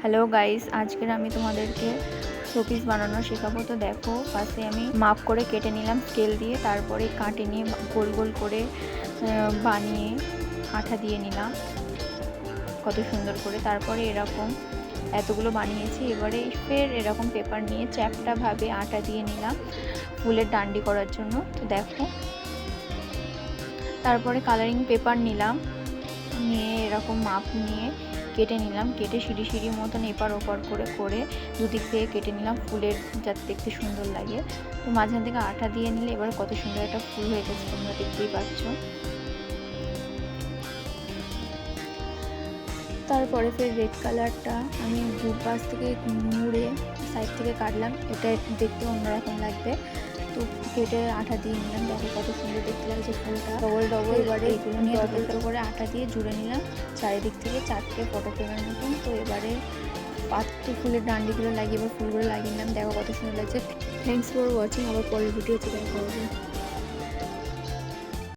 Hello guys, আজকের আমি তোমাদেরকে শোপিস বানানো শেখাবো। তো দেখো, ফার্স্টে আমি মাপ করে কেটে নিলাম স্কেল দিয়ে, তারপরে কাটে নিয়ে গোল গোল করে বানিয়ে আঠা দিয়ে নিলাম কত সুন্দর করে। তারপরে এরকম এতগুলো বানিয়েছি। এবারে ফের এরকম পেপার নিয়ে চ্যাপ্টাভাবে আটা দিয়ে নিলাম ফুলের ডান্ডি করার জন্য। তো দেখো, তারপরে কালারিং পেপার নিলাম, নিয়ে এরকম মাপ নিয়ে কেটে নিলাম। কেটে সিঁড়ি সিঁড়ি মতন এপার ওপার করে করে দুদিক থেকে কেটে নিলাম ফুলের, যাতে দেখতে সুন্দর লাগে। তো মাঝখান থেকে আঠা দিয়ে নিলে এবার কত সুন্দর একটা ফুল হয়ে গেছে, তোমরা দেখতেই পাচ্ছ। তারপরে ফের রেড কালারটা আমি দুপাশ থেকে মুড়ে সাইড থেকে কাটলাম, এটা দেখতে অন্যরকম লাগবে। তো কেটে আঠা দিয়ে নিলাম, দেখো কত সুন্দর দেখতে লাগছে ফুলটা। ডবল ডবল এবারে এগুলো নিয়ে দুটো করে আঠা দিয়ে জুড়ে নিলাম চারিদিক থেকে, চারটে ফটো ফ্রেমের মতন। তো এবারে পাত্র ফুলের ডান্ডিগুলো লাগিয়ে এবার ফুলগুলো লাগিয়ে নিলাম, দেখো কত সুন্দর লাগছে। থ্যাংকস ফর ওয়াচিং, আবার পরের ভিডিওতে দেখা হবে।